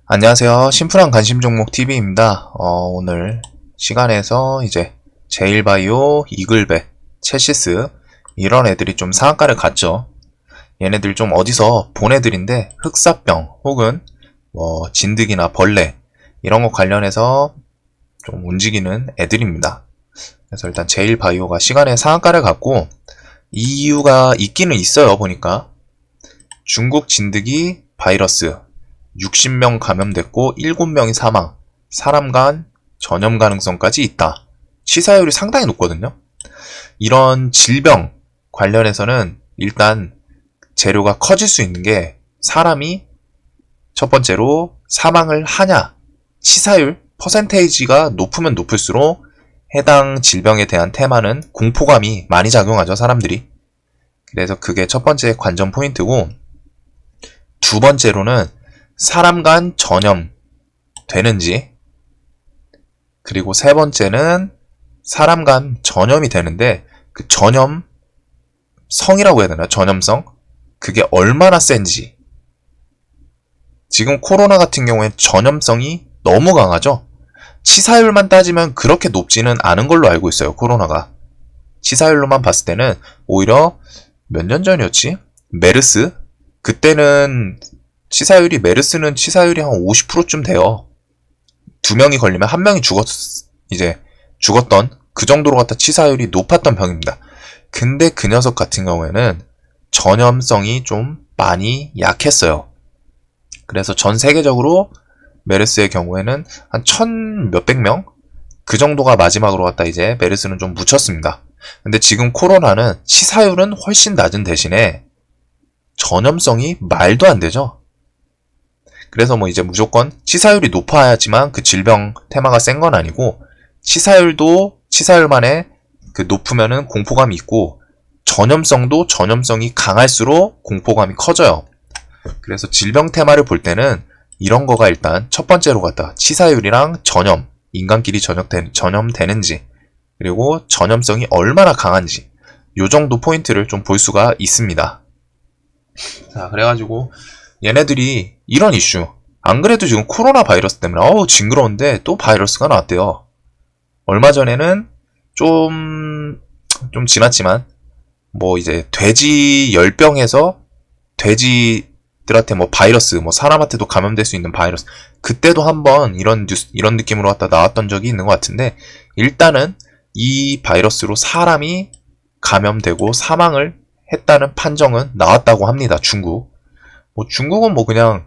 안녕하세요. 심플한 관심 종목 TV입니다. 오늘 시간에서 이제 제일바이오, 이글벳, 첼시스 이런 애들이 좀 상한가를 갔죠. 얘네들 좀 어디서 본 애들인데 흑사병 혹은 뭐 진드기나 벌레 이런 거 관련해서 좀 움직이는 애들입니다. 그래서 일단 제일바이오가 시간에 상한가를 갔고 이 이유가 있기는 있어요. 보니까 중국 진드기 바이러스 60명 감염됐고 7명이 사망, 사람 간 전염 가능성까지 있다. 치사율이 상당히 높거든요. 이런 질병 관련해서는 일단 재료가 커질 수 있는 게 사람이 첫 번째로 사망을 하냐, 치사율, 퍼센테이지가 높으면 높을수록 해당 질병에 대한 테마는 공포감이 많이 작용하죠, 사람들이. 그래서 그게 첫 번째 관전 포인트고, 두 번째로는 사람 간 전염 되는지, 그리고 세 번째는 사람 간 전염이 되는데 그 전염성이라고 해야 되나? 전염성? 그게 얼마나 센지. 지금 코로나 같은 경우에 전염성이 너무 강하죠? 치사율만 따지면 그렇게 높지는 않은 걸로 알고 있어요, 코로나가. 치사율로만 봤을 때는 오히려 몇 년 전이었지? 메르스? 그때는 메르스는 치사율이 한 50%쯤 돼요. 두 명이 걸리면 한 명이 죽었던 그 정도로 갖다 치사율이 높았던 병입니다. 근데 그 녀석 같은 경우에는 전염성이 좀 많이 약했어요. 그래서 전 세계적으로 메르스의 경우에는 한 1000몇백 명? 그 정도가 마지막으로 갖다 이제 메르스는 좀 묻혔습니다. 근데 지금 코로나는 치사율은 훨씬 낮은 대신에 전염성이 말도 안 되죠. 그래서 뭐 이제 무조건 치사율이 높아야지만 그 질병 테마가 센 건 아니고, 치사율도 치사율만에 그 높으면은 공포감이 있고, 전염성도 전염성이 강할수록 공포감이 커져요. 그래서 질병 테마를 볼 때는 이런 거가 일단 첫 번째로 갖다 치사율이랑 전염, 인간끼리 전염되는지, 그리고 전염성이 얼마나 강한지, 요 정도 포인트를 좀 볼 수가 있습니다. 자, 그래가지고 얘네들이 이런 이슈, 안 그래도 지금 코로나 바이러스 때문에 징그러운데 또 바이러스가 나왔대요. 얼마 전에는 좀 지났지만 뭐 이제 돼지 열병에서 돼지들한테 뭐 바이러스, 뭐 사람한테도 감염될 수 있는 바이러스, 그때도 한번 이런 느낌으로 갖다 나왔던 적이 있는 것 같은데, 일단은 이 바이러스로 사람이 감염되고 사망을 했다는 판정은 나왔다고 합니다. 중국은 뭐 그냥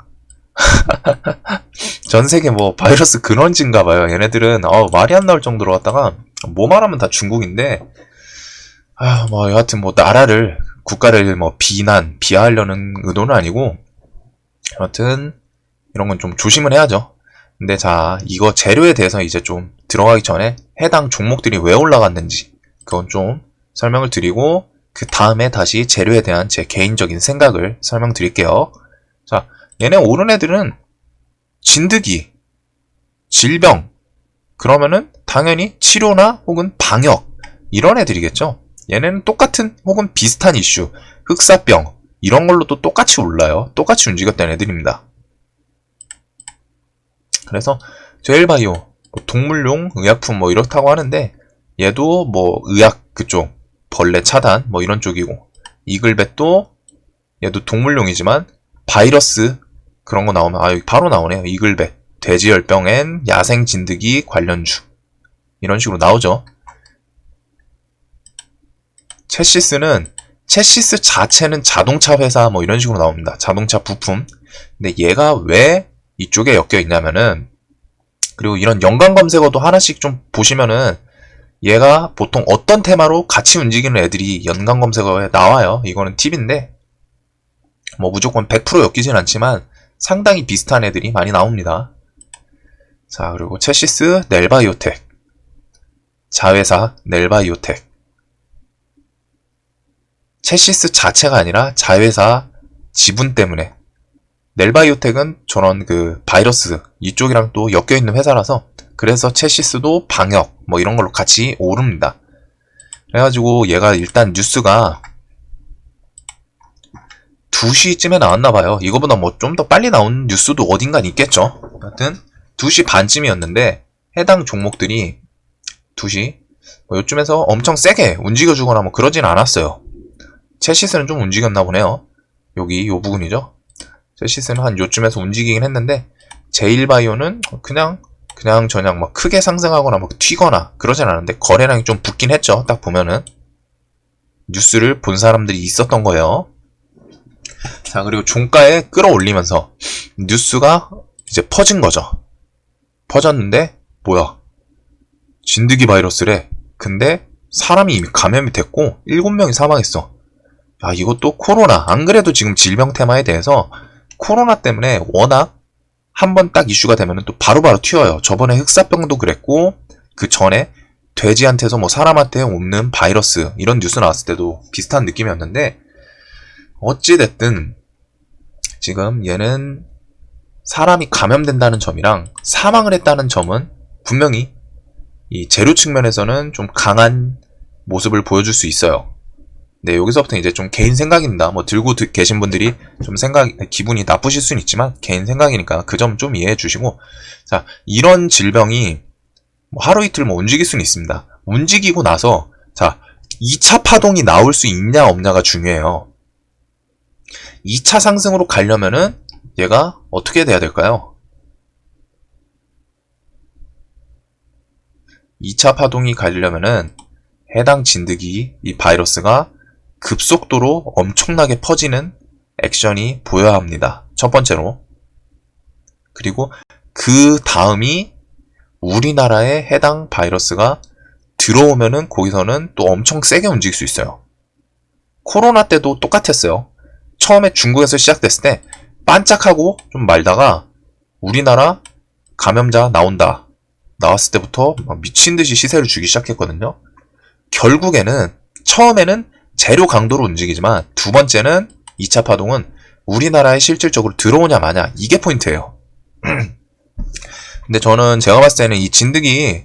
전 세계 뭐 바이러스 근원지인가 봐요. 얘네들은 말이 안 나올 정도로 왔다가 뭐 말하면 다 중국인데, 뭐 여하튼 뭐 국가를 뭐 비하하려는 의도는 아니고, 여하튼 이런 건 좀 조심을 해야죠. 근데 자, 이거 재료에 대해서 이제 좀 들어가기 전에 해당 종목들이 왜 올라갔는지 그건 좀 설명을 드리고, 그 다음에 다시 재료에 대한 제 개인적인 생각을 설명드릴게요. 자, 얘네 오른 애들은 진드기, 질병, 그러면은 당연히 치료나 혹은 방역, 이런 애들이겠죠. 얘네는 똑같은 혹은 비슷한 이슈, 흑사병, 이런 걸로 또 똑같이 올라요. 똑같이 움직였던 애들입니다. 그래서 제일바이오, 동물용 의약품 뭐 이렇다고 하는데, 얘도 뭐 의학 그쪽, 벌레 차단 뭐 이런 쪽이고, 이글벳도 얘도 동물용이지만 바이러스 그런 거 나오면 여기 바로 나오네요. 이글벳, 돼지열병엔 야생진드기 관련주, 이런 식으로 나오죠. 첼시스 자체는 자동차 회사 뭐 이런 식으로 나옵니다. 자동차 부품. 근데 얘가 왜 이쪽에 엮여 있냐면은, 그리고 이런 연관 검색어도 하나씩 좀 보시면은 얘가 보통 어떤 테마로 같이 움직이는 애들이 연관 검색어에 나와요. 이거는 팁인데 뭐 무조건 100% 엮이진 않지만 상당히 비슷한 애들이 많이 나옵니다. 자, 그리고 첼시스 넬바이오텍, 자회사 넬바이오텍. 첼시스 자체가 아니라 자회사 지분 때문에, 넬바이오텍은 저런 그 바이러스 이쪽이랑 또 엮여있는 회사라서, 그래서 첼시스도 방역 뭐 이런 걸로 같이 오릅니다. 그래가지고 얘가 일단 뉴스가 2시쯤에 나왔나봐요. 이거보다 뭐 좀 더 빨리 나온 뉴스도 어딘간 있겠죠. 아무튼 2시 반쯤이었는데 해당 종목들이 2시 뭐 요쯤에서 엄청 세게 움직여주거나 뭐 그러진 않았어요. 채시스는 좀 움직였나 보네요. 여기 요 부분이죠. 채시스는 한 요쯤에서 움직이긴 했는데 제일바이오는 그냥 저냥 막 크게 상승하거나 막 튀거나 그러진 않은데 거래량이 좀 붙긴 했죠. 딱 보면은 뉴스를 본 사람들이 있었던 거예요. 자, 그리고 종가에 끌어올리면서 뉴스가 이제 퍼진 거죠. 퍼졌는데 뭐야, 진드기 바이러스래. 근데 사람이 이미 감염이 됐고 7명이 사망했어. 야, 이것도 코로나. 안 그래도 지금 질병 테마에 대해서 코로나 때문에 워낙 한번 딱 이슈가 되면 또 바로바로 튀어요. 저번에 흑사병도 그랬고 그 전에 돼지한테서 뭐 사람한테 옮는 바이러스 이런 뉴스 나왔을 때도 비슷한 느낌이었는데, 어찌됐든 지금 얘는 사람이 감염된다는 점이랑 사망을 했다는 점은 분명히 이 재료 측면에서는 좀 강한 모습을 보여줄 수 있어요. 네, 여기서부터 이제 좀 개인 생각입니다. 뭐 들고 계신 분들이 좀 기분이 나쁘실 수는 있지만 개인 생각이니까 그 점 좀 이해해 주시고, 자, 이런 질병이 뭐 하루 이틀 뭐 움직일 수는 있습니다. 움직이고 나서 자, 2차 파동이 나올 수 있냐 없냐가 중요해요. 2차 상승으로 가려면은 얘가 어떻게 돼야 될까요? 2차 파동이 가려면은 해당 진드기 이 바이러스가 급속도로 엄청나게 퍼지는 액션이 보여야 합니다. 첫 번째로. 그리고 그 다음이 우리나라에 해당 바이러스가 들어오면은 거기서는 또 엄청 세게 움직일 수 있어요. 코로나 때도 똑같았어요. 처음에 중국에서 시작됐을 때 반짝하고 좀 말다가 우리나라 감염자 나온다. 나왔을 때부터 막 미친 듯이 시세를 주기 시작했거든요. 결국에는 처음에는 재료 강도로 움직이지만 두 번째는 2차 파동은 우리나라에 실질적으로 들어오냐 마냐, 이게 포인트예요. 근데 저는 제가 봤을 때는 이 진드기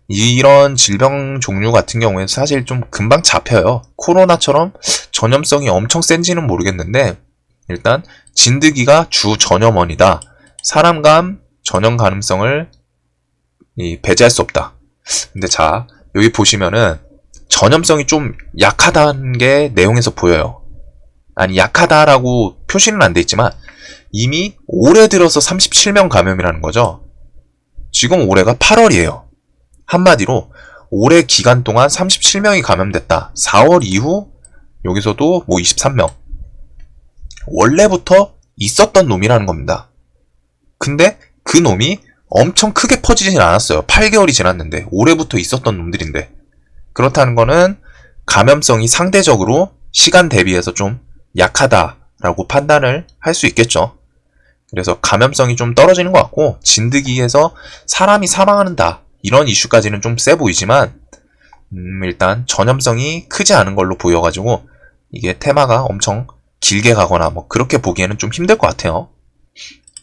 이런 질병 종류 같은 경우에 사실 좀 금방 잡혀요. 코로나처럼 전염성이 엄청 센지는 모르겠는데 일단 진드기가 주 전염원이다. 사람감 전염 가능성을 배제할 수 없다. 근데 자, 여기 보시면은 전염성이 좀 약하다는 게 내용에서 보여요. 아니, 약하다라고 표시는 안 돼 있지만 이미 올해 들어서 37명 감염이라는 거죠. 지금 올해가 8월이에요. 한마디로 올해 기간 동안 37명이 감염됐다. 4월 이후 여기서도 뭐 23명. 원래부터 있었던 놈이라는 겁니다. 근데 그 놈이 엄청 크게 퍼지진 않았어요. 8개월이 지났는데 올해부터 있었던 놈들인데, 그렇다는 거는 감염성이 상대적으로 시간 대비해서 좀 약하다라고 판단을 할 수 있겠죠. 그래서 감염성이 좀 떨어지는 것 같고, 진드기에서 사람이 사망한다 이런 이슈까지는 좀 세 보이지만 일단 전염성이 크지 않은 걸로 보여가지고 이게 테마가 엄청 길게 가거나 뭐 그렇게 보기에는 좀 힘들 것 같아요.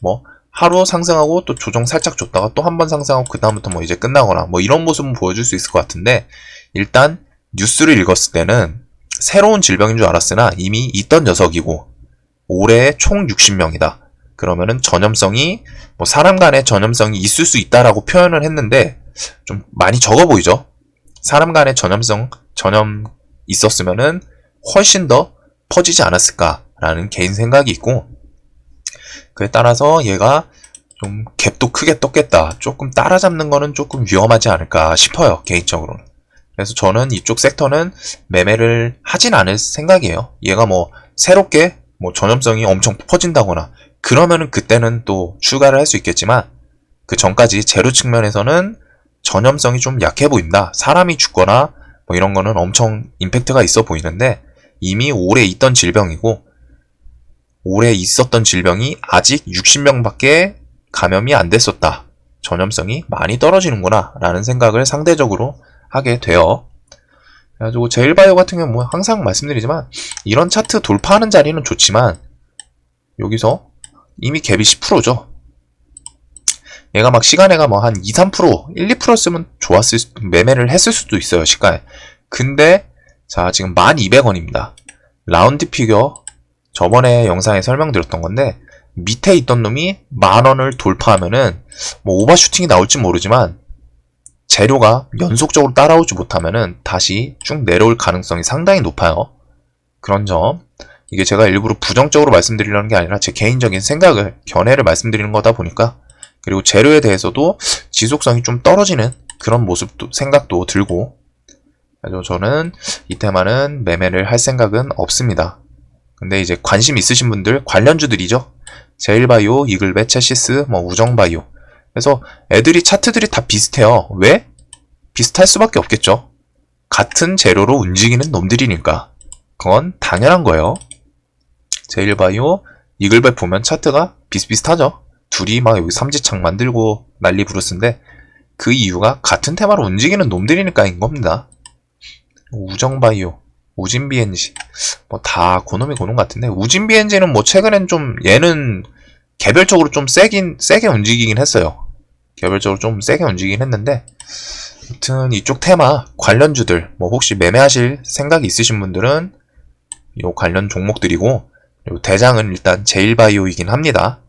뭐 하루 상승하고 또 조정 살짝 줬다가 또 한 번 상승하고 그 다음부터 뭐 이제 끝나거나 뭐 이런 모습은 보여줄 수 있을 것 같은데, 일단 뉴스를 읽었을 때는 새로운 질병인 줄 알았으나 이미 있던 녀석이고 올해 총 60명이다. 그러면은 전염성이 뭐 사람 간의 전염성이 있을 수 있다라고 표현을 했는데 좀 많이 적어 보이죠. 사람 간의 전염 있었으면은 훨씬 더 퍼지지 않았을까라는 개인 생각이 있고, 그에 따라서 얘가 좀 갭도 크게 떴겠다. 조금 따라잡는 거는 조금 위험하지 않을까 싶어요, 개인적으로는. 그래서 저는 이쪽 섹터는 매매를 하진 않을 생각이에요. 얘가 뭐 새롭게 뭐 전염성이 엄청 퍼진다거나 그러면은 그때는 또 추가를 할 수 있겠지만, 그 전까지 재료 측면에서는 전염성이 좀 약해 보인다. 사람이 죽거나 뭐 이런 거는 엄청 임팩트가 있어 보이는데 이미 오래 있던 질병이고, 오래 있었던 질병이 아직 60명밖에 감염이 안 됐었다. 전염성이 많이 떨어지는구나 라는 생각을 상대적으로 하게 돼요. 그래가지고 제일바이오 같은 경우는 뭐 항상 말씀드리지만 이런 차트 돌파하는 자리는 좋지만 여기서 이미 갭이 10%죠. 얘가 막 시간에가 뭐 한 2, 3%, 1, 2%였으면 매매를 했을 수도 있어요, 시가에. 근데 자, 지금 1200원입니다. 라운드 피겨 저번에 영상에 설명드렸던 건데 밑에 있던 놈이 10,000원을 돌파하면은 뭐 오버슈팅이 나올지 모르지만 재료가 연속적으로 따라오지 못하면은 다시 쭉 내려올 가능성이 상당히 높아요. 그런 점, 이게 제가 일부러 부정적으로 말씀드리려는 게 아니라 제 개인적인 생각을, 견해를 말씀드리는 거다 보니까, 그리고 재료에 대해서도 지속성이 좀 떨어지는 그런 모습도, 생각도 들고, 그래서 저는 이 테마는 매매를 할 생각은 없습니다. 근데 이제 관심 있으신 분들, 관련주들이죠. 제일바이오, 이글벳, 체시스, 뭐 우정바이오. 그래서 애들이 차트들이 다 비슷해요. 왜? 비슷할 수밖에 없겠죠. 같은 재료로 움직이는 놈들이니까. 그건 당연한 거예요. 제일바이오, 이글벳 보면 차트가 비슷비슷하죠. 둘이 막 여기 삼지창 만들고 난리 부르스인데 그 이유가 같은 테마로 움직이는 놈들이니까인 겁니다. 우정바이오, 우진비엔지 뭐 다 고놈이 고놈 같은데, 우진비엔지는 뭐 최근엔 좀 얘는 개별적으로 좀 세게 움직이긴 했어요. 개별적으로 좀 세게 움직이긴 했는데, 아무튼 이쪽 테마 관련주들 뭐 혹시 매매하실 생각이 있으신 분들은 요 관련 종목들이고, 그리고 대장은 일단 제일바이오이긴 합니다.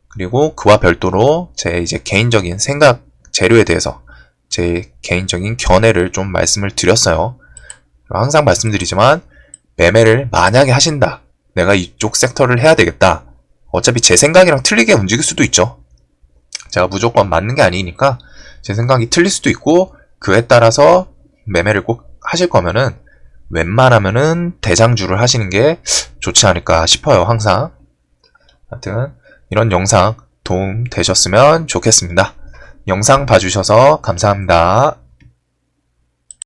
그리고 그와 별도로 제 이제 개인적인 생각, 재료에 대해서 제 개인적인 견해를 좀 말씀을 드렸어요. 항상 말씀드리지만 매매를 만약에 하신다, 내가 이쪽 섹터를 해야 되겠다, 어차피 제 생각이랑 틀리게 움직일 수도 있죠. 제가 무조건 맞는 게 아니니까 제 생각이 틀릴 수도 있고, 그에 따라서 매매를 꼭 하실 거면은 웬만하면은 대장주를 하시는 게 좋지 않을까 싶어요. 항상. 하여튼 이런 영상 도움 되셨으면 좋겠습니다. 영상 봐주셔서 감사합니다.